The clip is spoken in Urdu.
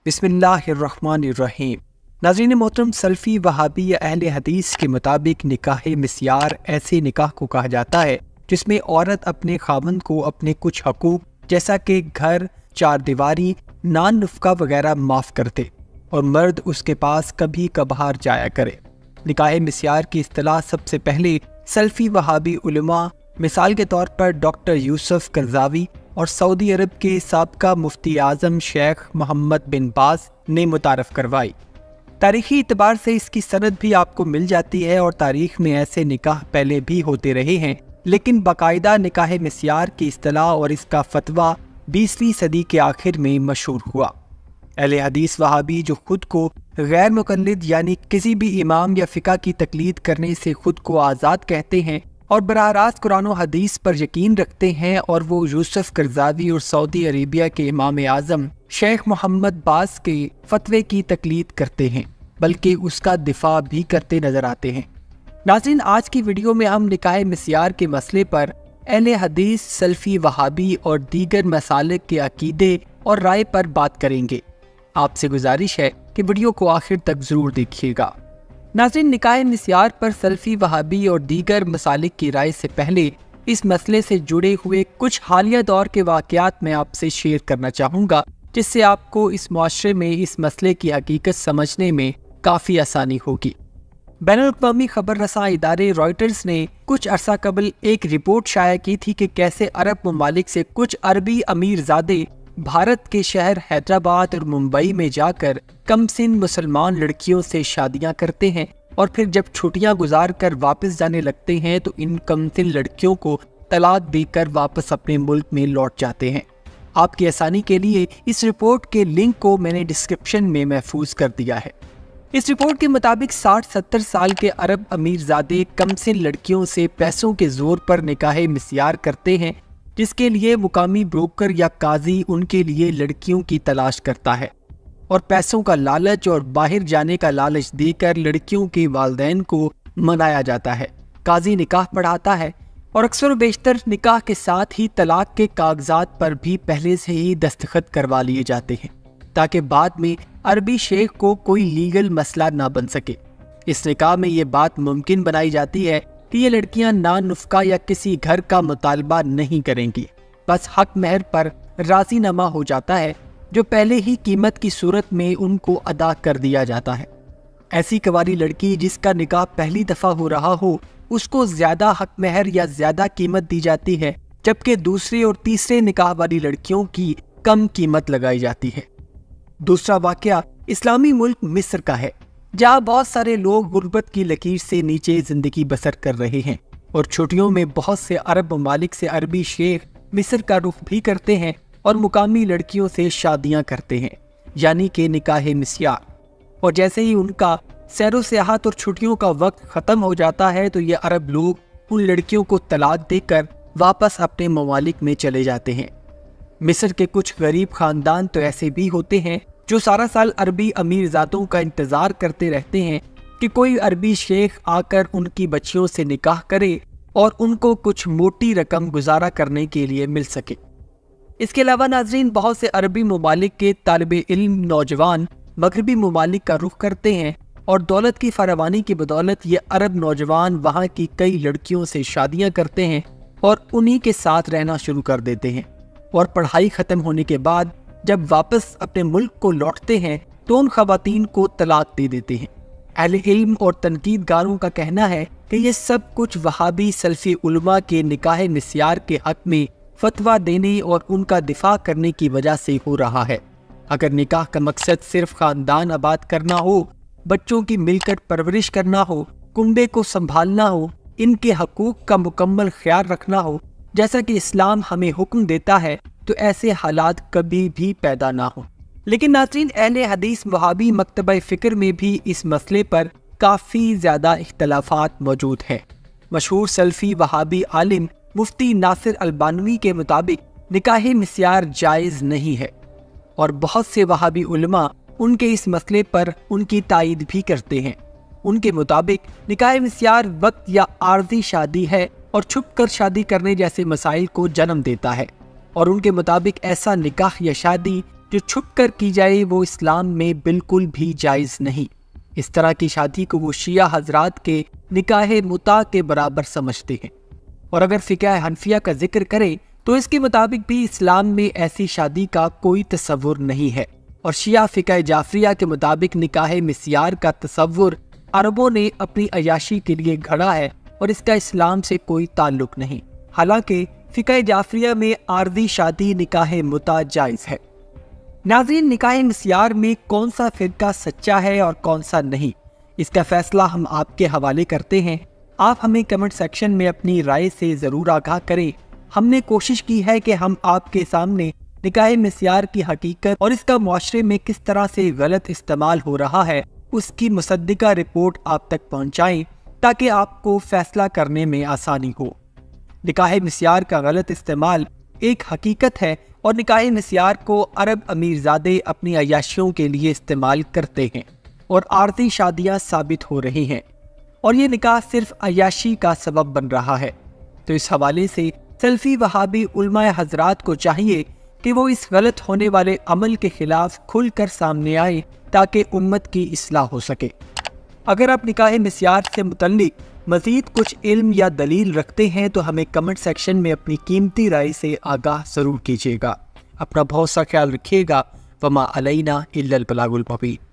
بسم اللہ الرحمن الرحیم۔ ناظرین محترم، سلفی وہابی یا اہل حدیث کے مطابق نکاح مسیار ایسے نکاح کو کہا جاتا ہے جس میں عورت اپنے خاوند کو اپنے کچھ حقوق جیسا کہ گھر، چار دیواری، نان نفقہ وغیرہ معاف کر دے اور مرد اس کے پاس کبھی کبھار جایا کرے۔ نکاح مسیار کی اصطلاح سب سے پہلے سلفی وہابی علماء، مثال کے طور پر ڈاکٹر یوسف قرضاوی اور سعودی عرب کے سابقہ مفتی اعظم شیخ محمد بن باز نے متعارف کروائی۔ تاریخی اعتبار سے اس کی سند بھی آپ کو مل جاتی ہے اور تاریخ میں ایسے نکاح پہلے بھی ہوتے رہے ہیں، لیکن باقاعدہ نکاح مسیار کی اصطلاح اور اس کا فتویٰ 20ویں صدی کے آخر میں مشہور ہوا۔ اہل حدیث وہابی جو خود کو غیر مقلد یعنی کسی بھی امام یا فقہ کی تقلید کرنے سے خود کو آزاد کہتے ہیں اور براہ راست قرآن و حدیث پر یقین رکھتے ہیں، اور وہ یوسف قرضاوی اور سعودی عربیہ کے امام اعظم شیخ محمد باز کے فتوے کی تقلید کرتے ہیں بلکہ اس کا دفاع بھی کرتے نظر آتے ہیں۔ ناظرین، آج کی ویڈیو میں ہم نکاح مسیار کے مسئلے پر اہل حدیث، سلفی وہابی اور دیگر مسالک کے عقیدے اور رائے پر بات کریں گے۔ آپ سے گزارش ہے کہ ویڈیو کو آخر تک ضرور دیکھیے گا۔ ناظرین، نکاح مسیار پر سلفی وہابی اور دیگر مسالک کی رائے سے پہلے اس مسئلے سے جڑے ہوئے کچھ حالیہ دور کے واقعات میں آپ سے شیئر کرنا چاہوں گا، جس سے آپ کو اس معاشرے میں اس مسئلے کی حقیقت سمجھنے میں کافی آسانی ہوگی۔ بین الاقوامی خبر رساں ادارے رائٹرز نے کچھ عرصہ قبل ایک رپورٹ شائع کی تھی کہ کیسے عرب ممالک سے کچھ عربی امیر زادے بھارت کے شہر حیدرآباد اور ممبئی میں جا کر کم سن مسلمان لڑکیوں سے شادیاں کرتے ہیں، اور پھر جب چھٹیاں گزار کر واپس جانے لگتے ہیں تو ان کم سن لڑکیوں کو طلاق دے کر واپس اپنے ملک میں لوٹ جاتے ہیں۔ آپ کی آسانی کے لیے اس رپورٹ کے لنک کو میں نے ڈسکرپشن میں محفوظ کر دیا ہے۔ اس رپورٹ کے مطابق 60-70 سال کے عرب امیر زادے کم سن لڑکیوں سے پیسوں کے زور پر نکاح مسیار کرتے ہیں، جس کے لیے مقامی بروکر یا قاضی ان کے لیے لڑکیوں کی تلاش کرتا ہے، اور پیسوں کا لالچ اور باہر جانے کا لالچ دے کر لڑکیوں کے والدین کو منایا جاتا ہے۔ قاضی نکاح پڑھاتا ہے اور اکثر و بیشتر نکاح کے ساتھ ہی طلاق کے کاغذات پر بھی پہلے سے ہی دستخط کروا لیے جاتے ہیں تاکہ بعد میں عربی شیخ کو کوئی لیگل مسئلہ نہ بن سکے۔ اس نکاح میں یہ بات ممکن بنائی جاتی ہے کہ یہ لڑکیاں نان نفقہ یا کسی گھر کا مطالبہ نہیں کریں گی، بس حق مہر پر راضی نامہ ہو جاتا ہے جو پہلے ہی قیمت کی صورت میں ان کو ادا کر دیا جاتا ہے۔ ایسی کنواری لڑکی جس کا نکاح پہلی دفعہ ہو رہا ہو، اس کو زیادہ حق مہر یا زیادہ قیمت دی جاتی ہے، جبکہ دوسرے اور تیسرے نکاح والی لڑکیوں کی کم قیمت لگائی جاتی ہے۔ دوسرا واقعہ اسلامی ملک مصر کا ہے، جہاں بہت سارے لوگ غربت کی لکیر سے نیچے زندگی بسر کر رہے ہیں، اور چھٹیوں میں بہت سے عرب ممالک سے عربی شیخ مصر کا رخ بھی کرتے ہیں اور مقامی لڑکیوں سے شادیاں کرتے ہیں، یعنی کہ نکاح مسیار۔ اور جیسے ہی ان کا سیر و سیاحت اور چھٹیوں کا وقت ختم ہو جاتا ہے تو یہ عرب لوگ ان لڑکیوں کو طلاق دے کر واپس اپنے ممالک میں چلے جاتے ہیں۔ مصر کے کچھ غریب خاندان تو ایسے بھی ہوتے ہیں جو سارا سال عربی امیر زادوں کا انتظار کرتے رہتے ہیں کہ کوئی عربی شیخ آ کر ان کی بچیوں سے نکاح کرے اور ان کو کچھ موٹی رقم گزارا کرنے کے لیے مل سکے۔ اس کے علاوہ ناظرین، بہت سے عربی ممالک کے طالب علم نوجوان مغربی ممالک کا رخ کرتے ہیں، اور دولت کی فراوانی کی بدولت یہ عرب نوجوان وہاں کی کئی لڑکیوں سے شادیاں کرتے ہیں اور انہی کے ساتھ رہنا شروع کر دیتے ہیں، اور پڑھائی ختم ہونے کے بعد جب واپس اپنے ملک کو لوٹتے ہیں تو ان خواتین کو طلاق دے دیتے ہیں۔ اہل علم اور تنقید گاروں کا کہنا ہے کہ یہ سب کچھ وہابی سلفی علماء کے نکاح مسیار کے حق میں فتویٰ دینے اور ان کا دفاع کرنے کی وجہ سے ہو رہا ہے۔ اگر نکاح کا مقصد صرف خاندان آباد کرنا ہو، بچوں کی مل کر پرورش کرنا ہو، کنبے کو سنبھالنا ہو، ان کے حقوق کا مکمل خیال رکھنا ہو جیسا کہ اسلام ہمیں حکم دیتا ہے، تو ایسے حالات کبھی بھی پیدا نہ ہوں۔ لیکن ناظرین، اہل حدیث وہابی مکتبہ فکر میں بھی اس مسئلے پر کافی زیادہ اختلافات موجود ہیں۔ مشہور سلفی وہابی عالم مفتی ناصر البانوی کے مطابق نکاح مسیار جائز نہیں ہے، اور بہت سے وہابی علماء ان کے اس مسئلے پر ان کی تائید بھی کرتے ہیں۔ ان کے مطابق نکاح مسیار وقت یا عارضی شادی ہے اور چھپ کر شادی کرنے جیسے مسائل کو جنم دیتا ہے، اور ان کے مطابق ایسا نکاح یا شادی جو چھپ کر کی جائے وہ اسلام میں بالکل بھی جائز نہیں۔ اس طرح کی شادی کو وہ شیعہ حضرات کے نکاح متع کے برابر سمجھتے ہیں، اور اگر فقہ حنفیہ کا ذکر کریں تو اس کے مطابق بھی اسلام میں ایسی شادی کا کوئی تصور نہیں ہے، اور شیعہ فقہ جعفریہ کے مطابق نکاح مسیار کا تصور عربوں نے اپنی عیاشی کے لیے گھڑا ہے اور اس کا اسلام سے کوئی تعلق نہیں۔ حالانکہ فقہ جعفریہ میں عارضی شادی نکاح متع جائز ہے۔ ناظرین، نکاح مسیار میں کون سا فرقہ سچا ہے اور کون سا نہیں، اس کا فیصلہ ہم آپ کے حوالے کرتے ہیں۔ آپ ہمیں کمنٹ سیکشن میں اپنی رائے سے ضرور آگاہ کریں۔ ہم نے کوشش کی ہے کہ ہم آپ کے سامنے نکاح مسیار کی حقیقت اور اس کا معاشرے میں کس طرح سے غلط استعمال ہو رہا ہے اس کی مصدقہ رپورٹ آپ تک پہنچائیں تاکہ آپ کو فیصلہ کرنے میں آسانی ہو۔ نکاح مسیار کا غلط استعمال ایک حقیقت ہے، اور نکاح مسیار کو عرب امیرزادے اپنی عیاشیوں کے لیے استعمال کرتے ہیں اور عارضی شادیاں ثابت ہو رہی ہیں، اور یہ نکاح صرف عیاشی کا سبب بن رہا ہے۔ تو اس حوالے سے سلفی وہابی علماء حضرات کو چاہیے کہ وہ اس غلط ہونے والے عمل کے خلاف کھل کر سامنے آئیں تاکہ امت کی اصلاح ہو سکے۔ اگر آپ نکاح مسیار سے متعلق مزید کچھ علم یا دلیل رکھتے ہیں تو ہمیں کمنٹ سیکشن میں اپنی قیمتی رائے سے آگاہ ضرور کیجیے گا۔ اپنا بہت سا خیال رکھیے گا۔ وما علینا الا البلاغ المبین۔